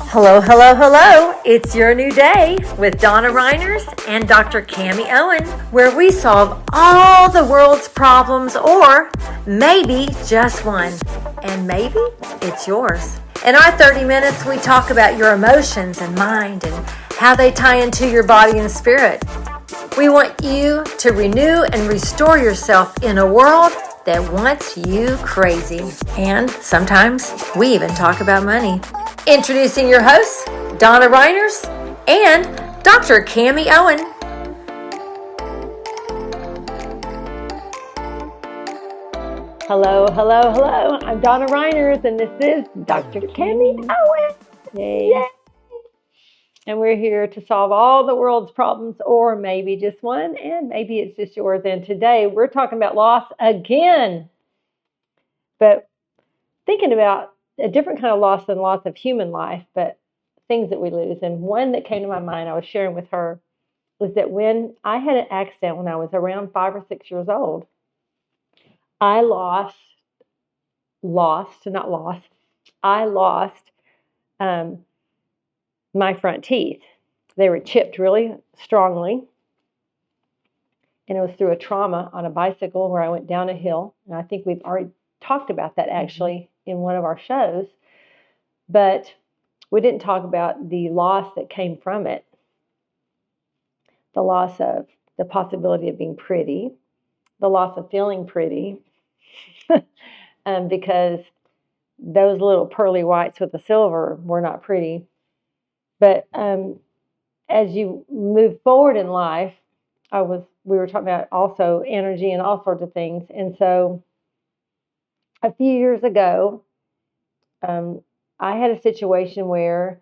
Hello, hello, hello. It's your new day with Donna Reiners and Dr. Kami Owen, where we solve all the world's problems, or maybe just one. And maybe it's yours. In our 30 minutes, we talk about your emotions and mind and how they tie into your body and spirit. We want you to renew and restore yourself in a world that wants you crazy. And sometimes we even talk about money. Introducing your hosts, Donna Reiners and Dr. Kami Owen. Hello, hello, hello. I'm Donna Reiners, and this is Dr. Kami Owen. Yay. And we're here to solve all the world's problems, or maybe just one, and maybe it's just yours. And today we're talking about loss again. But thinking about a different kind of loss than loss of human life, but things that we lose. And one that came to my mind, I was sharing with her, was that when I had an accident when I was around 5 or 6 years old, I lost my front teeth. They were chipped really strongly. And it was through a trauma on a bicycle where I went down a hill. And I think we've already talked about that actually in one of our shows. But we didn't talk about the loss that came from it. The loss of the possibility of being pretty, the loss of feeling pretty, because those little pearly whites with the silver were not pretty. But as you move forward in life, we were talking about also energy and all sorts of things. And so a few years ago, I had a situation where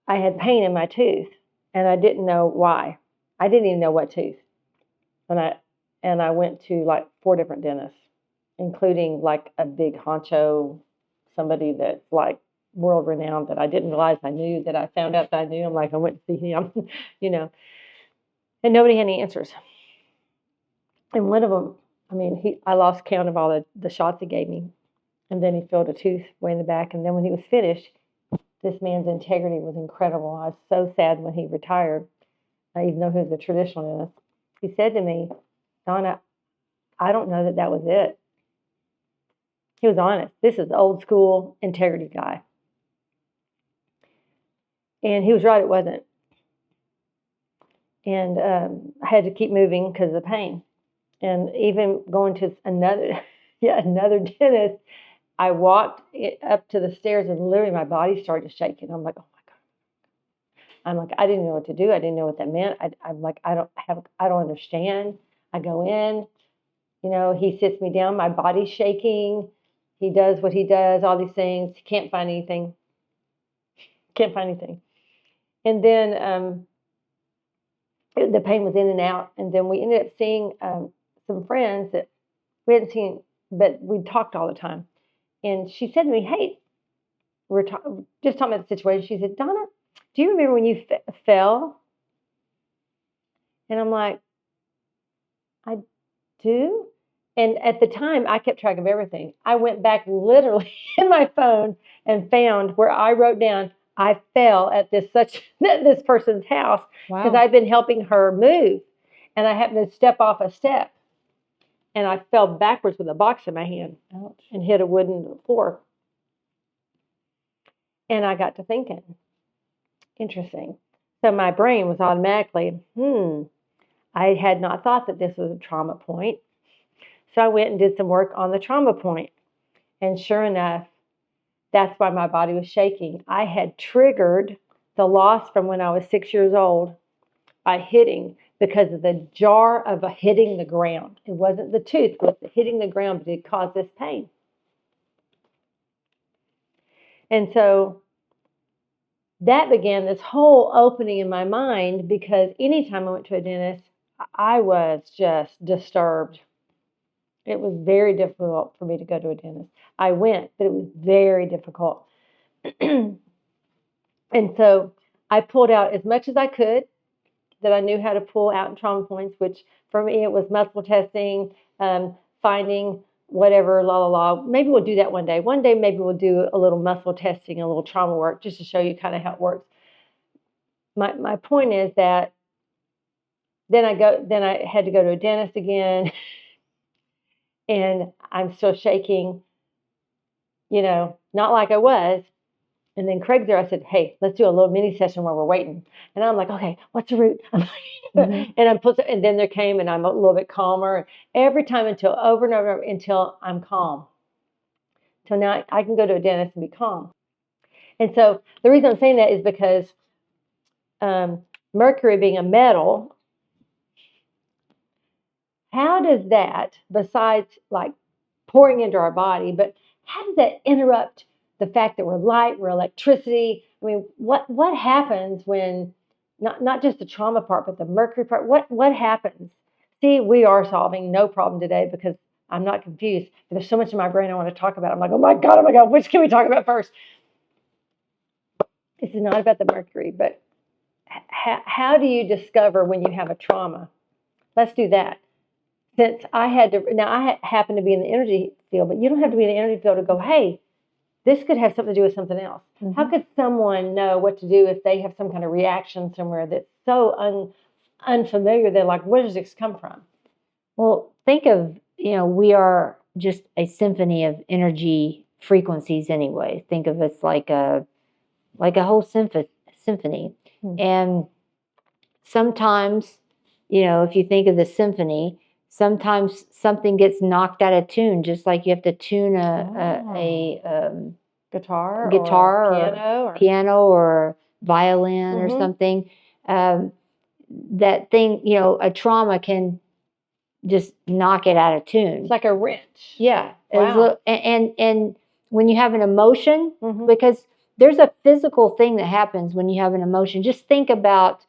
I had pain in my tooth, and I didn't know why. I didn't even know what tooth. And I went to like 4 different dentists, including like a big honcho, somebody that's like world renowned that I didn't realize I knew, that I found out that I knew. I'm like, I went to see him, and nobody had any answers. And one of them, I lost count of all the shots he gave me. And then he filled a tooth way in the back. And then when he was finished, this man's integrity was incredible. I was so sad when he retired, even though he was a traditionalist. He said to me, Donna, I don't know that was it. He was honest. This is old school integrity guy. And he was right, it wasn't. And I had to keep moving because of the pain. And even going to another dentist, I walked up to the stairs and literally my body started shaking. I'm like, oh my God. I'm like, I didn't know what to do. I didn't know what that meant. I'm like, I don't understand. I go in, he sits me down, my body's shaking. He does what he does, all these things. He can't find anything. And then the pain was in and out. And then we ended up seeing some friends that we hadn't seen, but we talked all the time. And she said to me, hey, we're just talking about the situation. She said, Donna, do you remember when you fell? And I'm like, I do. And at the time, I kept track of everything. I went back literally in my phone and found where I wrote down, I fell at this person's house because I'd been helping her move. And I happened to step off a step. And I fell backwards with a box in my hand. Ouch. And hit a wooden floor. And I got to thinking, interesting. So my brain was automatically, I had not thought that this was a trauma point. So I went and did some work on the trauma point. And sure enough, that's why my body was shaking. I had triggered the loss from when I was 6 years old by hitting, because of the jar of hitting the ground. It wasn't the tooth, it was the hitting the ground, but it caused this pain. And so that began this whole opening in my mind, because anytime I went to a dentist, I was just disturbed. It was very difficult for me to go to a dentist. I went, but it was very difficult. And so I pulled out as much as I could that I knew how to pull out in trauma points, which for me it was muscle testing, finding whatever, la, la, la. Maybe we'll do that one day. One day, maybe we'll do a little muscle testing, a little trauma work, just to show you kind of how it works. My point is that then I had to go to a dentist again, and I'm still shaking, not like I was. And then Craig's there. I said, hey, let's do a little mini session while we're waiting. And I'm like, okay, what's the root? And and then there came, and I'm a little bit calmer every time until over and over until I'm calm. So now I can go to a dentist and be calm. And so the reason I'm saying that is because mercury being a metal, how does that, besides like pouring into our body, but how does that interrupt the fact that we're light, we're electricity? I mean, what happens when not just the trauma part, but the mercury part? What happens? See, we are solving no problem today because I'm not confused. There's so much in my brain I want to talk about. I'm like, oh my God, which can we talk about first? This is not about the mercury, but how do you discover when you have a trauma? Let's do that. Since I happen to be in the energy field, but you don't have to be in the energy field to go, hey, this could have something to do with something else. How could someone know what to do if they have some kind of reaction somewhere that's so unfamiliar? They're like, where does this come from? Well, think of, we are just a symphony of energy frequencies anyway. Think of us like a whole symphony. And sometimes, if you think of the symphony, sometimes something gets knocked out of tune, just like you have to tune a guitar or piano or violin or something. That thing, a trauma can just knock it out of tune. It's like a wrench. Yeah. Wow. And when you have an emotion, because there's a physical thing that happens when you have an emotion. Just think about,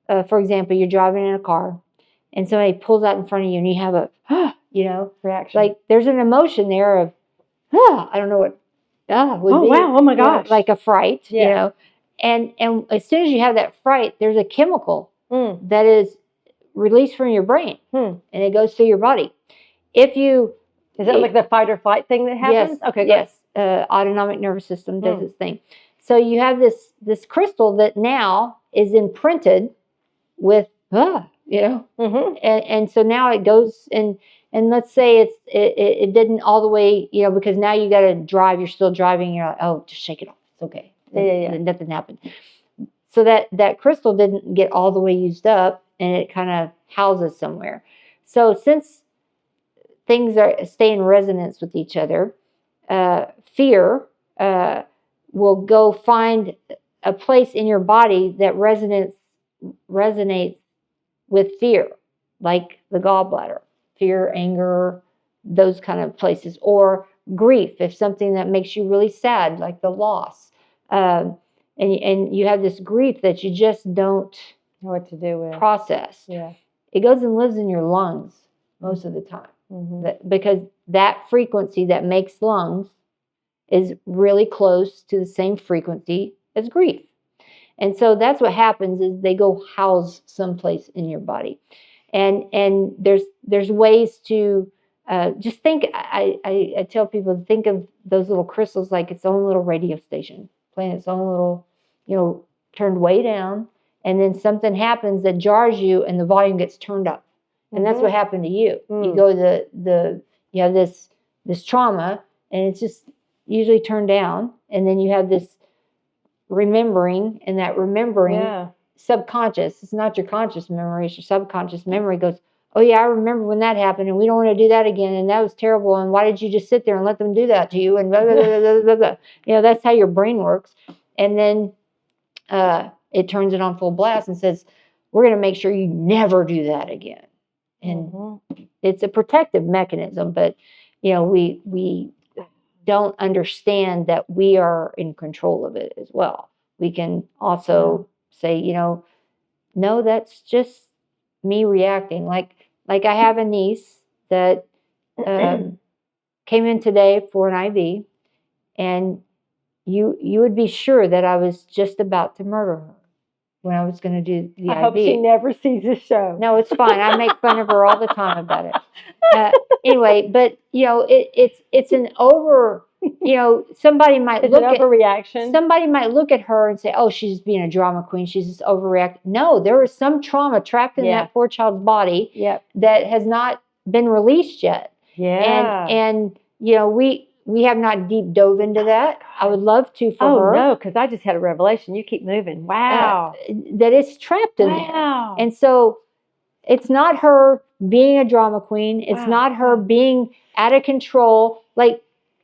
for example, you're driving in a car and somebody pulls out in front of you and you have a, reaction. Like there's an emotion there of, I don't know what, would be. Wow, oh my gosh. Like a fright, And as soon as you have that fright, there's a chemical that is released from your brain and it goes through your body. Is that like the fight or flight thing that happens? Yes. Okay, yes. Autonomic nervous system does its thing. So you have this crystal that now is imprinted with, and so now it goes and let's say it didn't all the way, because now you got to drive, you're still driving, you're like, oh, just shake it off. It's okay. Yeah. Nothing happened. So that crystal didn't get all the way used up and it kind of houses somewhere. So since things stay in resonance with each other, fear will go find a place in your body that resonates with fear, like the gallbladder, fear, anger, those kind of places, or grief, if something that makes you really sad, like the loss. And you have this grief that you just don't know what to do with. Process. Yeah. It goes and lives in your lungs most of the time. Because that frequency that makes lungs is really close to the same frequency as grief. And so that's what happens is they go house someplace in your body. And there's ways to just think, I tell people to think of those little crystals like its own little radio station, playing its own little, turned way down, and then something happens that jars you and the volume gets turned up. And that's what happened to you. You go you have this trauma and it's just usually turned down, and then you have this remembering, and that remembering subconscious, it's not your conscious memory, it's your subconscious memory goes, oh yeah, I remember when that happened and we don't want to do that again, and that was terrible, and why did you just sit there and let them do that to you, and blah, blah, blah, blah, blah, blah. That's how your brain works. And then it turns it on full blast and says, we're going to make sure you never do that again. And it's a protective mechanism, but we don't understand that we are in control of it as well. We can also say, no, that's just me reacting. Like I have a niece that came in today for an IV, and you would be sure that I was just about to murder her. when I was going to do the I IV. hope she never sees this show. No, it's fine. I make fun of her all the time about it. Anyway, but it's an over. Somebody might It's look an overreaction. Somebody might look at her and say, "Oh, she's being a drama queen. She's just overreacting." No, there is some trauma trapped in that poor child's body that has not been released yet. Yeah. And we have not deep dove into that. I would love to for her. Oh no, because I just had a revelation. You keep moving. Wow. That it's trapped in there. And so it's not her being a drama queen. It's not her being out of control. Like,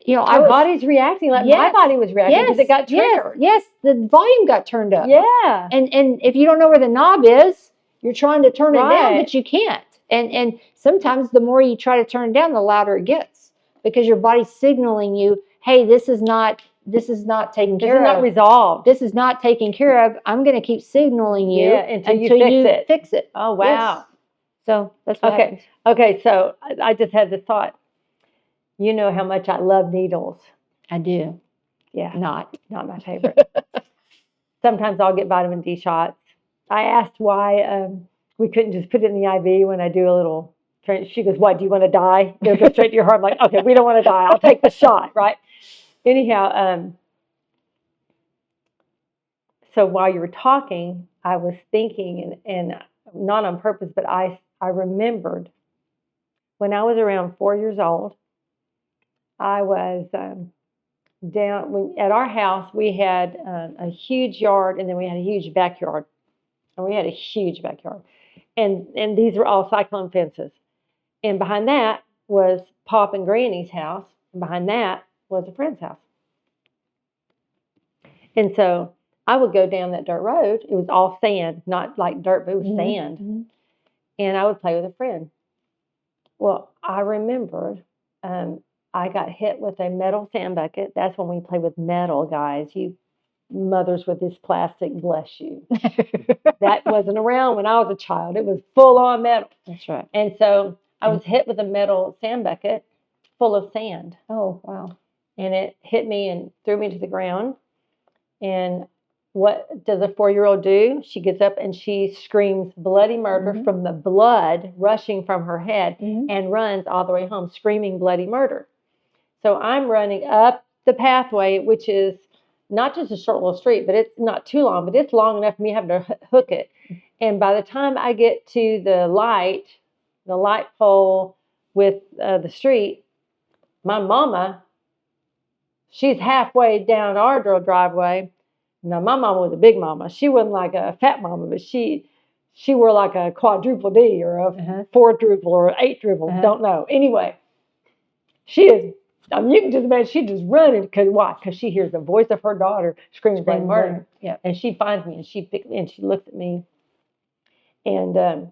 our body's reacting like my body was reacting because it got triggered. Yes, the volume got turned up. Yeah. And if you don't know where the knob is, you're trying to turn it down, but you can't. And sometimes the more you try to turn it down, the louder it gets because your body's signaling you, hey, this is not taken care of. This is not resolved. This is not taken care of. I'm going to keep signaling you until you fix it. Oh, wow. Yes. So that's what happens. Okay, so I just had this thought. You know how much I love needles. I do. Yeah. Not my favorite. Sometimes I'll get vitamin D shots. I asked why we couldn't just put it in the IV when I do a little. She goes, "What? Do you want to die? It'll go straight to your heart." I'm like, "Okay, we don't want to die. I'll take the shot." Right. Anyhow, so while you were talking, I was thinking, and not on purpose, but I remembered when I was around 4 years old. I was down at our house. We had a huge yard, and then we had a huge backyard. And these were all cyclone fences. And behind that was Pop and Granny's house. And behind that was a friend's house. And so I would go down that dirt road. It was all sand, not like dirt, but it was sand. Mm-hmm. And I would play with a friend. Well, I remembered I got hit with a metal sand bucket. That's when we play with metal, guys. You mothers with this plastic, bless you. That wasn't around when I was a child. It was full on metal. That's right. And so I was hit with a metal sand bucket full of sand. Oh, wow. And it hit me and threw me to the ground. And what does a 4-year-old do? She gets up and she screams bloody murder from the blood rushing from her head and runs all the way home screaming bloody murder. So I'm running up the pathway, which is not just a short little street, but it's not too long, but it's long enough for me having to hook it. And by the time I get to the light pole with the street, my mama, she's halfway down our driveway. Now, my mama was a big mama. She wasn't like a fat mama, but she wore like a quadruple D or a four-druple or an eight-druple. Don't know. Anyway, she is, you can just imagine, she just running. Because she hears the voice of her daughter screaming bloody murder. Yeah. And she finds me and she picks me and she looks at me. And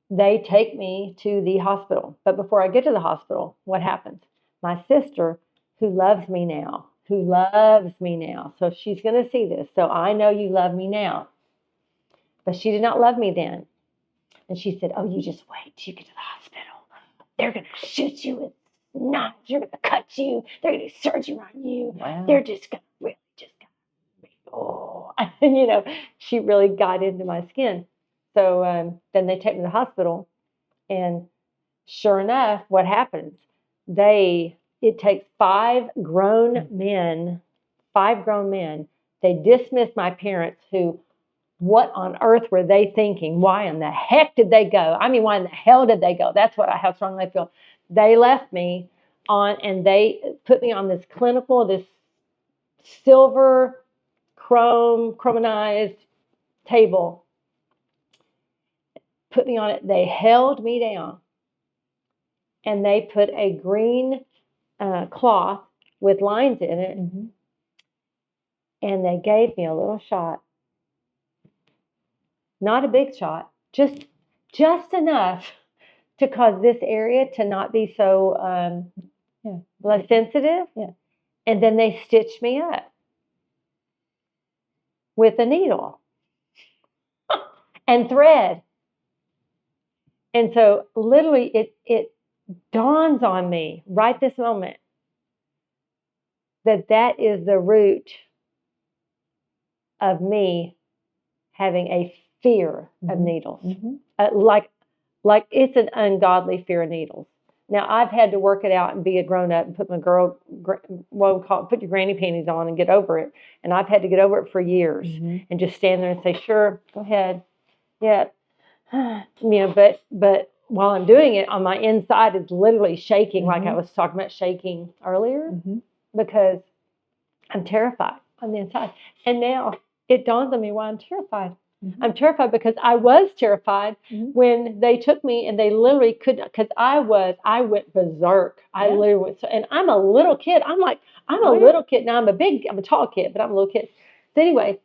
they take me to the hospital. But before I get to the hospital, what happens? My sister, who loves me now, so she's going to see this. So I know you love me now. But she did not love me then. And she said, "Oh, you just wait till you get to the hospital. They're going to shoot you with knives. They're going to cut you. They're going to do surgery on you. Wow. They're just going to really and she really got into my skin." So then they take me to the hospital. And sure enough, what happens? It takes 5 grown men. They dismissed my parents who, what on earth were they thinking? Why in the heck did they go? I mean, why in the hell did they go? That's how strongly I feel. They left me and they put me on this silver chromonized table. Put me on it. They held me down. And they put a green cloth with lines in it. And they gave me a little shot. Not a big shot, just enough to cause this area to not be so blood sensitive. Yeah. And then they stitched me up with a needle and thread. And so literally it dawns on me right this moment that is the root of me having a fear of needles, like it's an ungodly fear of needles. Now, I've had to work it out and be a grown-up and put my put your granny panties on and get over it. And I've had to get over it for years and just stand there and say, sure, go ahead. Yeah. But while I'm doing it, on my inside is literally shaking, like I was talking about shaking earlier, because I'm terrified on the inside. And now it dawns on me why I'm terrified. I'm terrified because I was terrified when they took me and they literally couldn't, because I went berserk. I literally went, and I'm a little kid. I'm a little kid. Now I'm a tall kid, but I'm a little kid. So anyway,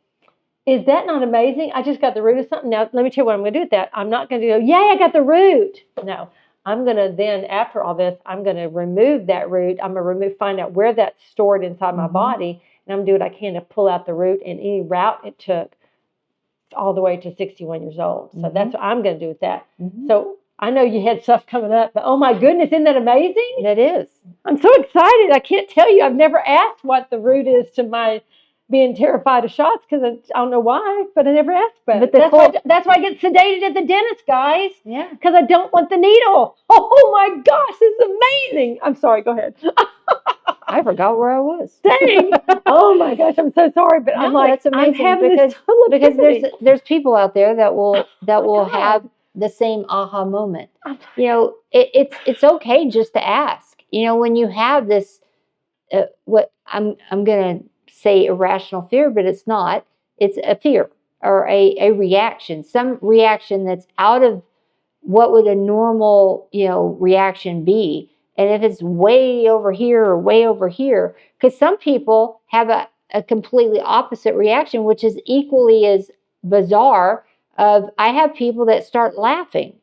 is that not amazing? I just got the root of something. Now, let me tell you what I'm going to do with that. I'm not going to go, yay, I got the root. No, I'm going to then, after all this, I'm going to remove that root. I'm going to find out where that's stored inside my body, and I'm going to do what I can to pull out the root and any route it took all the way to 61 years old. So that's what I'm going to do with that. So I know you had stuff coming up, but oh my goodness, isn't that amazing? That is. I'm so excited. I can't tell you. I've never asked what the root is to my being terrified of shots, because I don't know why, but I never asked about it. That's why I get sedated at the dentist, guys. Yeah. Because I don't want the needle. Oh my gosh, this is amazing. I'm sorry. Go ahead. I forgot where I was. Dang. Oh my gosh, I'm so sorry, but I'm like, I'm having because there's people out there that will have the same aha moment. You know, it's okay just to ask. You know, when you have this, what I'm gonna say irrational fear, but it's not. It's a fear or a reaction, some reaction that's out of what would a normal, reaction be. And if it's way over here or way over here, because some people have a completely opposite reaction, which is equally as bizarre. I have people that start laughing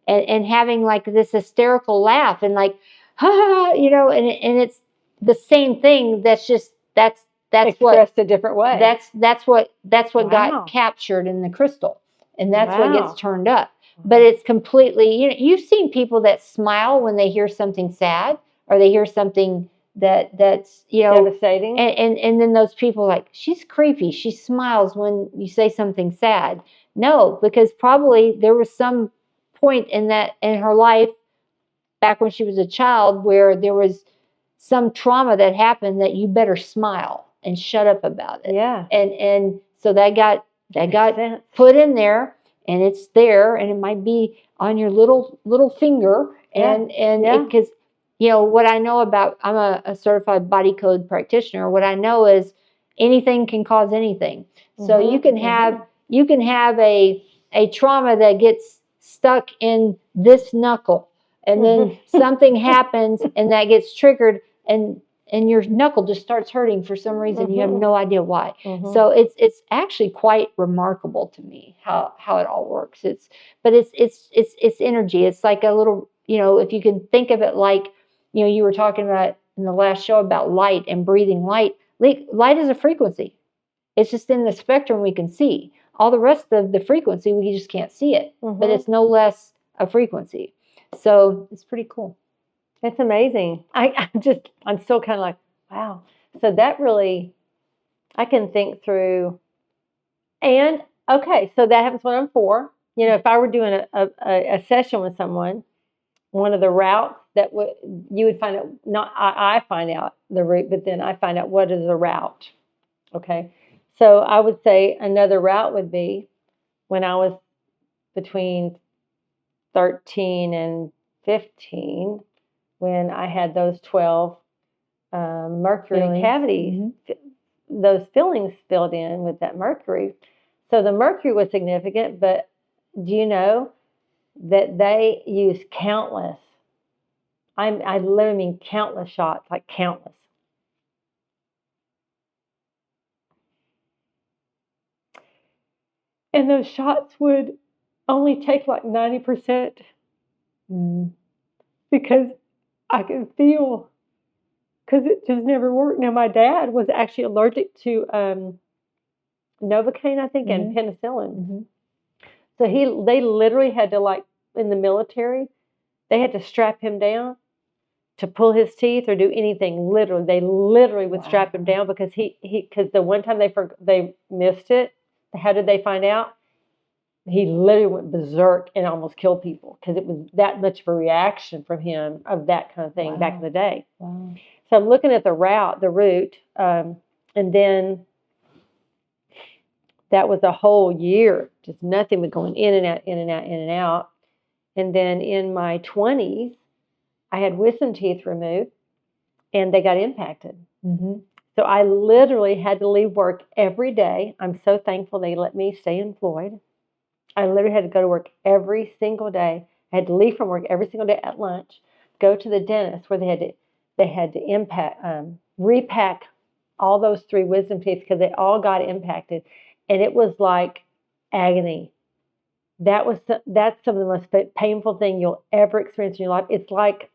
and having like this hysterical laugh and like, ha, and it's the same thing. That's expressed a different way. That's what got captured in the crystal, and that's what gets turned up. But it's completely, you've seen people that smile when they hear something sad or they hear something that's devastating. And then those people like, she's creepy. She smiles when you say something sad. No, because probably there was some point in her life back when she was a child where there was some trauma that happened that you better smile and shut up about it. Yeah. And so that got put in there. And it's there, and it might be on your little finger, because what I know about, I'm a certified body code practitioner. What I know is anything can cause anything. So you can have a trauma that gets stuck in this knuckle, and then something happens, and that gets triggered, and your knuckle just starts hurting for some reason. You have no idea why. So it's actually quite remarkable to me how it all works. It's energy. It's like a little, if you can think of it like, you were talking about in the last show about light and breathing light. Light is a frequency. It's just in the spectrum we can see. All the rest of the frequency, we just can't see it. But it's no less a frequency. So it's pretty cool. It's amazing. I'm still kind of like, wow. So that really, I can think through. And okay, so that happens when I'm 4. If I were doing a session with someone, one of the routes that you would find out, not I find out the route, but then I find out what is a route. Okay. So I would say another route would be when I was between 13 and 15, when I had those 12 mercury cavities, those fillings filled in with that mercury. So the mercury was significant, but do you know that they use countless, I literally mean countless shots, like countless. And those shots would only take like 90% because I could feel, because it just never worked. Now, my dad was actually allergic to Novocaine, I think, and penicillin. So they literally had to, like, in the military, they had to strap him down to pull his teeth or do anything. Literally, they literally would strap him down because because the one time they missed it. How did they find out? he literally went berserk and almost killed people because it was that much of a reaction from him of that kind of thing back in the day. Wow. So I'm looking at the route, and then that was a whole year, just nothing but going in and out, in and out, in and out. And then in my 20s, I had wisdom teeth removed, and they got impacted. Mm-hmm. So I literally had to leave work every day. I'm so thankful they let me stay employed. I literally had to go to work every single day. I had to leave from work every single day at lunch, go to the dentist where they had to repack all those 3 wisdom teeth because they all got impacted, and it was like agony. That's some of the most painful thing you'll ever experience in your life. It's like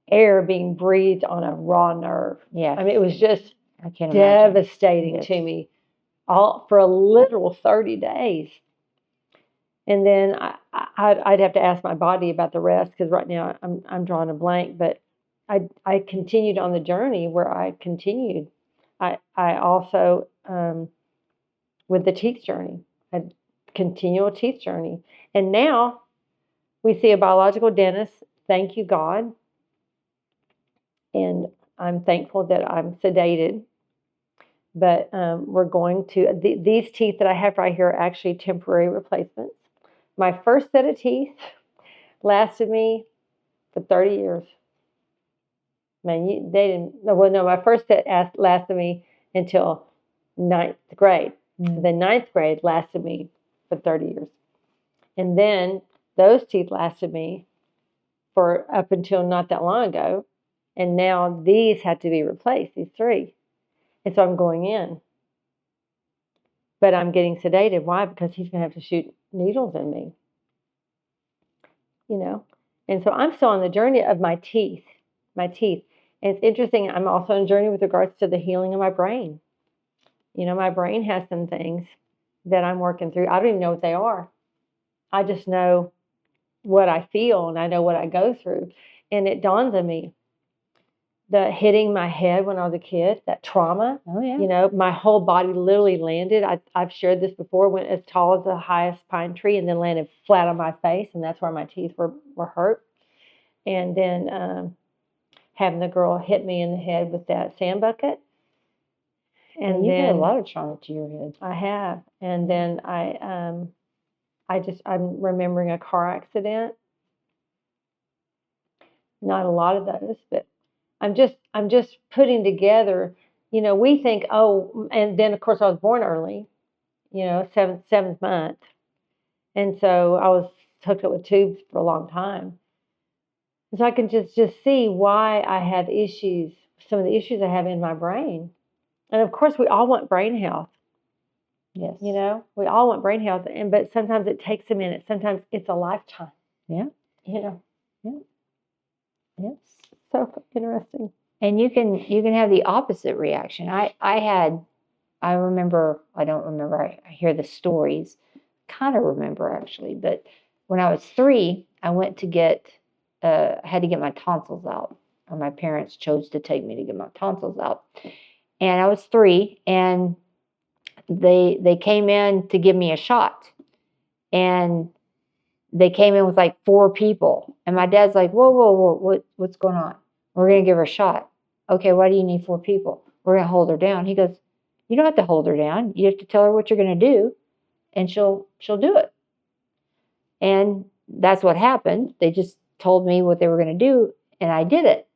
air being breathed on a raw nerve. Yeah, I mean, it was just devastating to me, all for a literal 30 days. And then I'd have to ask my body about the rest because right now I'm drawing a blank. But I continued on the journey where I continued. I also with the teeth journey, a continual teeth journey, and now we see a biological dentist. Thank you, God. And I'm thankful that I'm sedated. But we're going to, these teeth that I have right here are actually temporary replacements. My first set of teeth lasted me for 30 years. Man, they didn't, well, no, my first set lasted me until 9th grade. Mm-hmm. The 9th grade lasted me for 30 years. And then those teeth lasted me for up until not that long ago. And now these had to be replaced, these 3. And so I'm going in. But I'm getting sedated. Why? Because he's going to have to shoot needles in me. You know? And so I'm still on the journey of my teeth. And it's interesting, I'm also on a journey with regards to the healing of my brain. You know, my brain has some things that I'm working through. I don't even know what they are. I just know what I feel and I know what I go through. And it dawns on me. The hitting my head when I was a kid, that trauma. Oh, yeah. You know, my whole body literally landed. I've shared this before, went as tall as the highest pine tree and then landed flat on my face. And that's where my teeth were hurt. And then having the girl hit me in the head with that sand bucket. And you then had a lot of trauma to your head. I have. And then I'm remembering a car accident. Not a lot of those, but I'm just putting together, you know, we think, oh, and then of course I was born early, you know, seventh month. And so I was hooked up with tubes for a long time. So I can just see why I have issues, some of the issues I have in my brain. And of course we all want brain health. Yes. You know, we all want brain health, but sometimes it takes a minute. Sometimes it's a lifetime. Yeah. You know. Yeah. Yes. So interesting. And you can have the opposite reaction. I remember, I don't remember, I hear the stories, kind of remember actually, but when I was 3, I went to had to get my tonsils out, or my parents chose to take me to get my tonsils out. And I was 3, and they came in to give me a shot. And they came in with like 4 people. And my dad's like, whoa, what's going on? We're going to give her a shot. Okay, why do you need 4 people? We're going to hold her down. He goes, you don't have to hold her down. You have to tell her what you're going to do, and she'll do it. And that's what happened. They just told me what they were going to do, and I did it.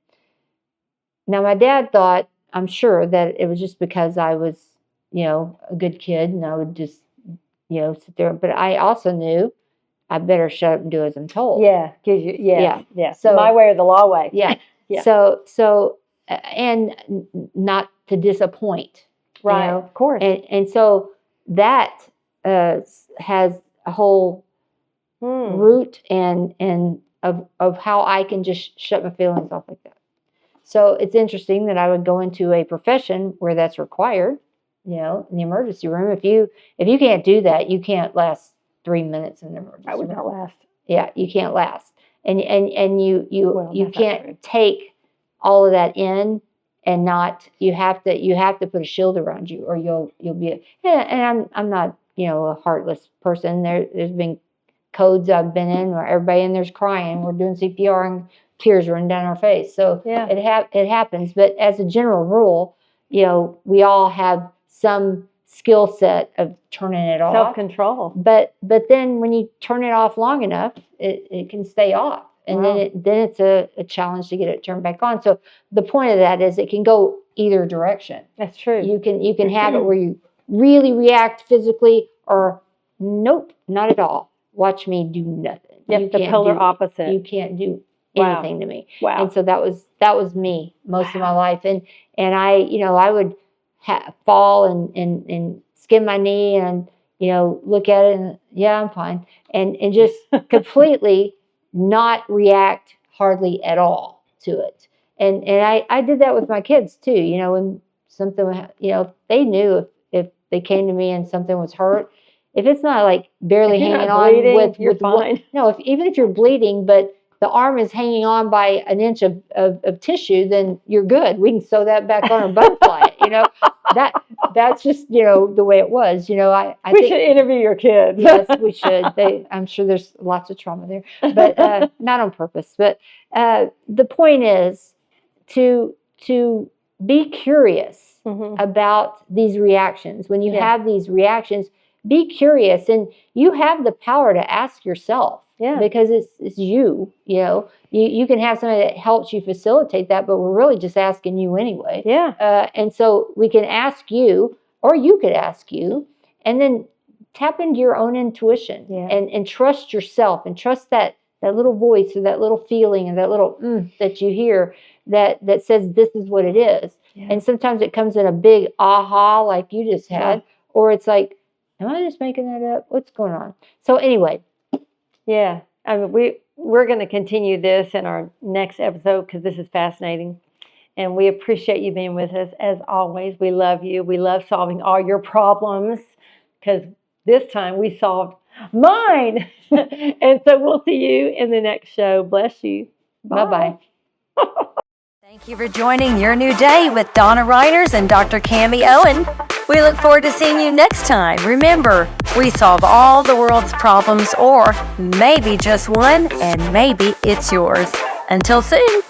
Now, my dad thought, I'm sure, that it was just because I was, you know, a good kid, and I would just, you know, sit there. But I also knew I better shut up and do as I'm told. Yeah, yeah. So my way or the law way. Yeah. Yeah. So, and not to disappoint. Right. You know? Of course. And so that has a whole root and of how I can just shut my feelings off like that. So it's interesting that I would go into a profession where that's required. You know, in the emergency room, if you can't do that, you can't last 3 minutes in the emergency room. I would not last. Yeah, you can't last, and you can't take all of that in and not. You have to put a shield around you, or you'll be. And I'm a heartless person. There's been codes I've been in where everybody in there's crying. We're doing CPR and tears running down our face. So it happens. But as a general rule, we all have some skill set of turning it off. Self-control. But then when you turn it off long enough, it can stay off. And then it's a challenge to get it turned back on. So the point of that is it can go either direction. That's true. You can have it where you really react physically, or nope, not at all. Watch me do nothing. Yep, the polar opposite. You can't do anything to me. Wow. And so that was me most of my life. And I would fall and skin my knee and look at it and I'm fine, and just completely not react hardly at all to it. And I did that with my kids too. When something, they knew if they came to me and something was hurt, if it's not like barely hanging on bleeding, you're fine. Even if you're bleeding, but the arm is hanging on by an inch of tissue, then you're good. We can sew that back on or butterfly it. That's just the way it was. I we think, should interview your kids. Yes, we should. I'm sure there's lots of trauma there, but not on purpose. But the point is to be curious about these reactions. When you have these reactions, be curious, and you have the power to ask yourself. Yeah. Because it's you. You can have somebody that helps you facilitate that, but we're really just asking you anyway. Yeah. And so we can ask you, or you could ask you, and then tap into your own intuition and trust yourself, and trust that little voice or that little feeling and that little that you hear that says this is what it is. Yeah. And sometimes it comes in a big aha like you just had, or it's like, am I just making that up? What's going on? So anyway. Yeah, I mean, we're going to continue this in our next episode because this is fascinating, and we appreciate you being with us as always. We love you. We love solving all your problems because this time we solved mine. And so we'll see you in the next show. Bless you. Bye-bye. Thank you for joining Your New Day with Donna Reiners and Dr. Kami Owen. We look forward to seeing you next time. Remember, we solve all the world's problems, or maybe just one, and maybe it's yours. Until soon.